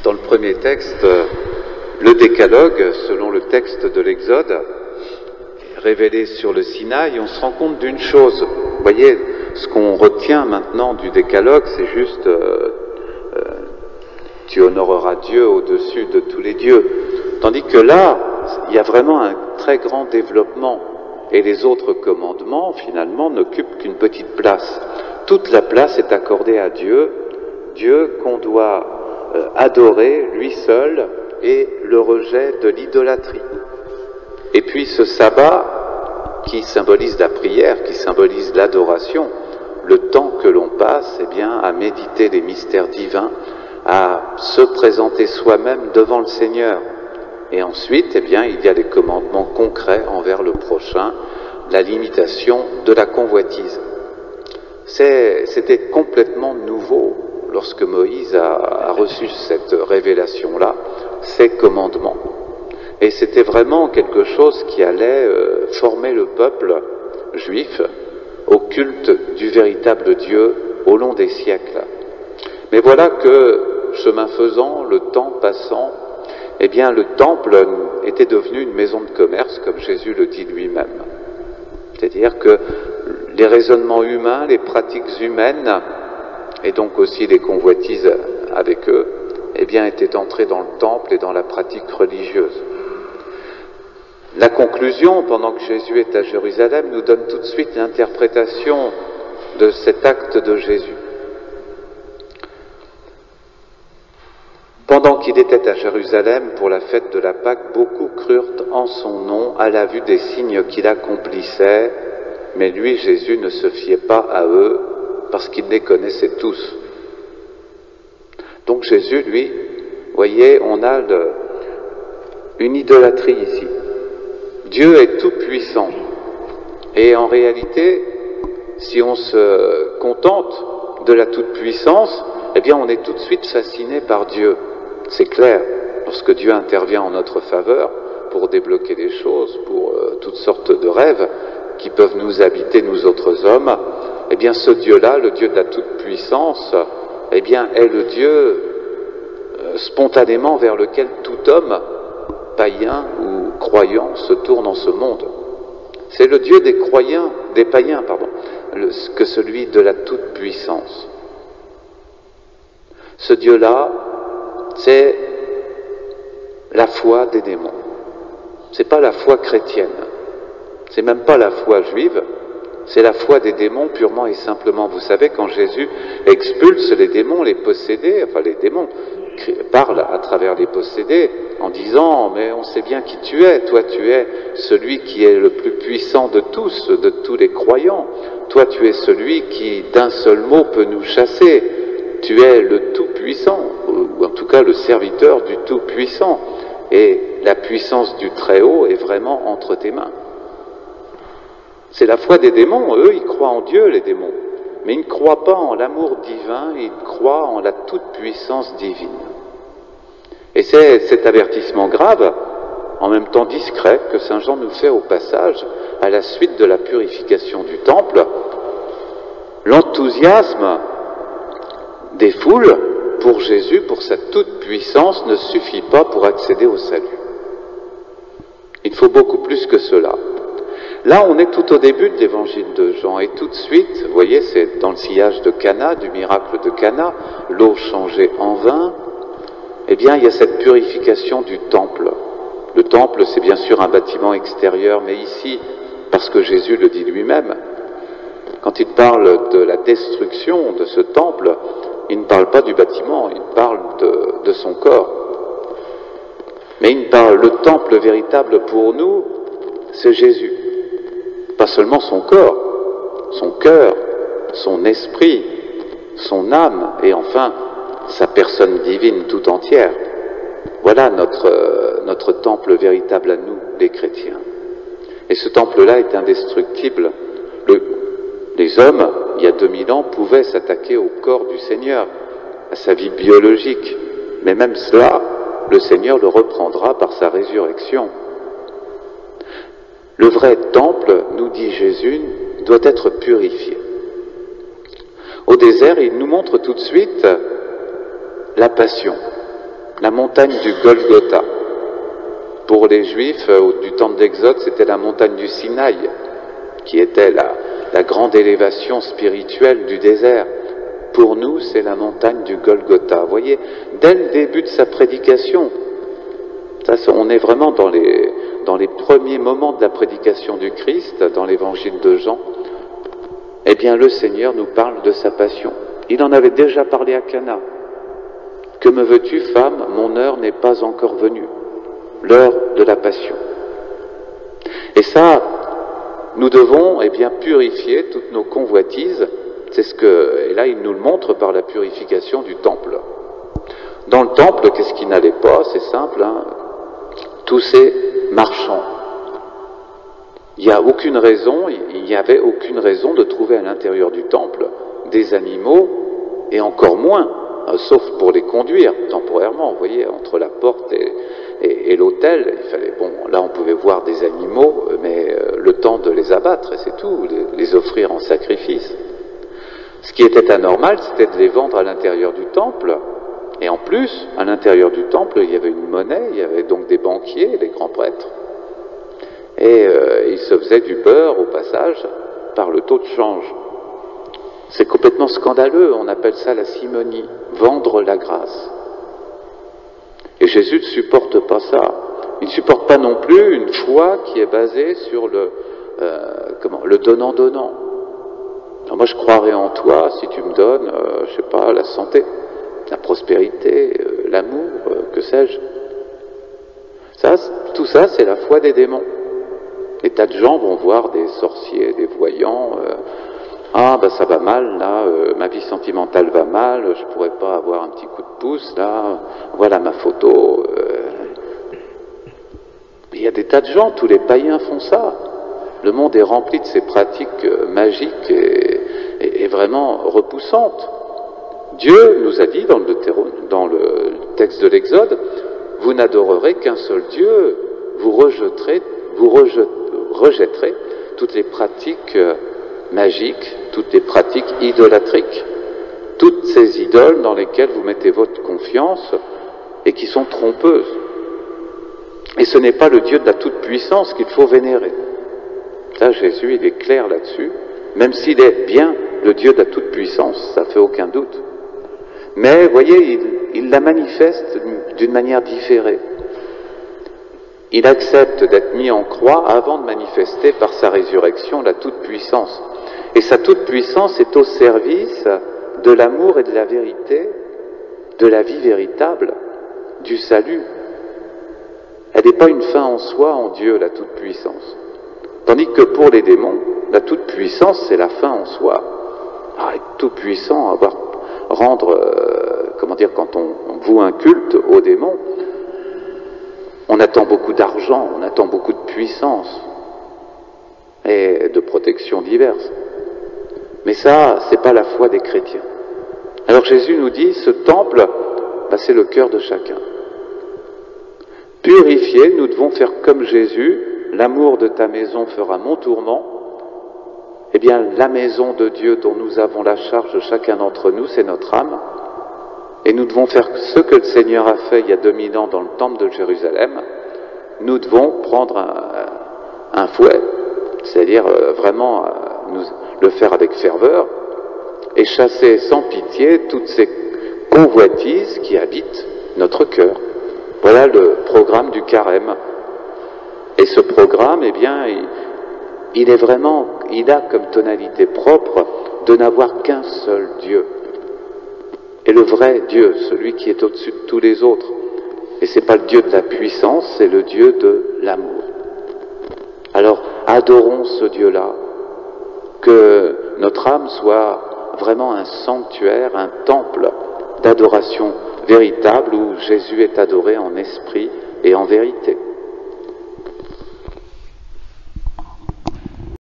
Dans le premier texte, le décalogue, selon le texte de l'Exode, révélé sur le Sinaï, on se rend compte d'une chose. Vous voyez, ce qu'on retient maintenant du décalogue, c'est juste tu honoreras Dieu au-dessus de tous les dieux. Tandis que là, il y a vraiment un très grand développement. Et les autres commandements, finalement, n'occupent qu'une petite place. Toute la place est accordée à Dieu, Dieu qu'on doit adorer, lui seul, et le rejet de l'idolâtrie. Et puis ce sabbat, qui symbolise la prière, qui symbolise l'adoration, le temps que l'on passe, eh bien, à méditer les mystères divins, à se présenter soi-même devant le Seigneur. Et ensuite, eh bien, il y a des commandements concrets envers le prochain, la limitation de la convoitise. C'était complètement nouveau lorsque Moïse a reçu cette révélation-là, ces commandements. Et c'était vraiment quelque chose qui allait former le peuple juif au culte du véritable Dieu au long des siècles. Mais voilà que, chemin faisant, le temps passant, eh bien, le temple était devenu une maison de commerce, comme Jésus le dit lui-même. C'est-à-dire que les raisonnements humains, les pratiques humaines, et donc aussi les convoitises avec eux, eh bien, étaient entrés dans le temple et dans la pratique religieuse. La conclusion, pendant que Jésus est à Jérusalem, nous donne tout de suite l'interprétation de cet acte de Jésus. Pendant qu'il était à Jérusalem pour la fête de la Pâque, beaucoup crurent en son nom à la vue des signes qu'il accomplissait, mais lui, Jésus, ne se fiait pas à eux parce qu'il les connaissait tous. Donc Jésus, lui, voyez, on a une idolâtrie ici. Dieu est tout puissant. Et en réalité, si on se contente de la toute-puissance, eh bien on est tout de suite fasciné par Dieu. C'est clair, lorsque Dieu intervient en notre faveur pour débloquer des choses, pour toutes sortes de rêves qui peuvent nous habiter, nous autres hommes, eh bien ce Dieu-là, le Dieu de la toute-puissance, eh bien est le Dieu spontanément vers lequel tout homme, païen ou croyant, se tourne en ce monde. C'est le Dieu des croyants, des païens, que celui de la toute-puissance. Ce Dieu-là, c'est la foi des démons. C'est pas la foi chrétienne. C'est même pas la foi juive. C'est la foi des démons purement et simplement. Vous savez, quand Jésus expulse les démons, les possédés, enfin les démons parlent à travers les possédés en disant « Mais on sait bien qui tu es. Toi, tu es celui qui est le plus puissant de tous les croyants. Toi, tu es celui qui, d'un seul mot, peut nous chasser. Tu es le Tout-Puissant, ou en tout cas le serviteur du Tout-Puissant. Et la puissance du Très-Haut est vraiment entre tes mains. » C'est la foi des démons. Eux, ils croient en Dieu, les démons. Mais ils ne croient pas en l'amour divin, ils croient en la toute-puissance divine. Et c'est cet avertissement grave, en même temps discret, que saint Jean nous fait au passage, à la suite de la purification du temple. L'enthousiasme des foules pour Jésus, pour sa toute-puissance, ne suffit pas pour accéder au salut. Il faut beaucoup plus que cela. Là, on est tout au début de l'évangile de Jean, et tout de suite, vous voyez, c'est dans le sillage de Cana, du miracle de Cana, l'eau changée en vin, eh bien, il y a cette purification du temple. Le temple, c'est bien sûr un bâtiment extérieur, mais ici, parce que Jésus le dit lui-même, quand il parle de la destruction de ce temple, il ne parle pas du bâtiment, il parle de son corps. Mais il parle, le temple véritable pour nous, c'est Jésus. Pas seulement son corps, son cœur, son esprit, son âme, et enfin, sa personne divine tout entière. Voilà notre temple véritable à nous, les chrétiens. Et ce temple-là est indestructible. Les hommes, il y a 2000 ans, pouvaient s'attaquer au corps du Seigneur, à sa vie biologique. Mais même cela, le Seigneur le reprendra par sa résurrection. Le vrai temple, nous dit Jésus, doit être purifié. Au désert, il nous montre tout de suite la passion. la montagne du Golgotha. Pour les Juifs du temps de l'Exode, c'était la montagne du Sinaï, qui était la grande élévation spirituelle du désert. Pour nous, c'est la montagne du Golgotha. Vous voyez, dès le début de sa prédication, on est vraiment dans les premiers moments de la prédication du Christ, dans l'évangile de Jean. Eh bien, le Seigneur nous parle de sa passion. Il en avait déjà parlé à Cana. « Que me veux-tu, femme? Mon heure n'est pas encore venue. » L'heure de la passion. Et ça, nous devons purifier toutes nos convoitises. Et là, il nous le montre par la purification du temple. Dans le temple, qu'est-ce qui n'allait pas? C'est simple, tous ces marchands. Il n'y avait aucune raison de trouver à l'intérieur du temple des animaux, et encore moins, sauf pour les conduire temporairement, vous voyez, entre la porte et l'autel, il fallait, là on pouvait voir des animaux, mais le temps de les abattre, et c'est tout, les offrir en sacrifice. Ce qui était anormal, c'était de les vendre à l'intérieur du temple, et en plus, à l'intérieur du temple, il y avait une monnaie, il y avait donc des banquiers, les grands prêtres, et ils se faisaient du beurre au passage par le taux de change. C'est complètement scandaleux, on appelle ça la simonie, vendre la grâce. Et Jésus ne supporte pas ça. Il ne supporte pas non plus une foi qui est basée sur le donnant-donnant. Alors moi je croirais en toi si tu me donnes, je sais pas, la santé, la prospérité, l'amour, que sais-je. Tout ça, c'est la foi des démons. Des tas de gens vont voir des sorciers, des voyants. Ça va mal, là, ma vie sentimentale va mal, je pourrais pas avoir un petit coup de pouce, là, voilà ma photo. Il y a des tas de gens, tous les païens font ça. Le monde est rempli de ces pratiques magiques et vraiment repoussantes. Dieu nous a dit dans le texte de l'Exode, vous n'adorerez qu'un seul Dieu, vous rejetterez toutes les pratiques magiques, toutes les pratiques idolâtriques, toutes ces idoles dans lesquelles vous mettez votre confiance et qui sont trompeuses. Et ce n'est pas le Dieu de la toute-puissance qu'il faut vénérer. Là, Jésus, il est clair là-dessus, même s'il est bien le Dieu de la toute-puissance, ça ne fait aucun doute. Mais, vous voyez, il la manifeste d'une manière différée. Il accepte d'être mis en croix avant de manifester par sa résurrection la toute-puissance. Et sa toute-puissance est au service de l'amour et de la vérité, de la vie véritable, du salut. Elle n'est pas une fin en soi en Dieu, la toute-puissance. Tandis que pour les démons, la toute-puissance, c'est la fin en soi. Être tout-puissant, quand on voue un culte aux démons, on attend beaucoup d'argent, on attend beaucoup de puissance et de protections diverses. Mais ça, c'est pas la foi des chrétiens. Alors Jésus nous dit, ce temple, c'est le cœur de chacun. Purifiés, nous devons faire comme Jésus, l'amour de ta maison fera mon tourment. Eh bien, la maison de Dieu dont nous avons la charge, chacun d'entre nous, c'est notre âme. Et nous devons faire ce que le Seigneur a fait il y a 2000 ans dans le temple de Jérusalem. Nous devons prendre un fouet, c'est-à-dire vraiment le faire avec ferveur, et chasser sans pitié toutes ces convoitises qui habitent notre cœur. Voilà le programme du carême. Et ce programme, il a comme tonalité propre de n'avoir qu'un seul Dieu. Et le vrai Dieu, celui qui est au-dessus de tous les autres. Et c'est pas le Dieu de la puissance, c'est le Dieu de l'amour. Alors, adorons ce Dieu-là, que notre âme soit vraiment un sanctuaire, un temple d'adoration véritable où Jésus est adoré en esprit et en vérité.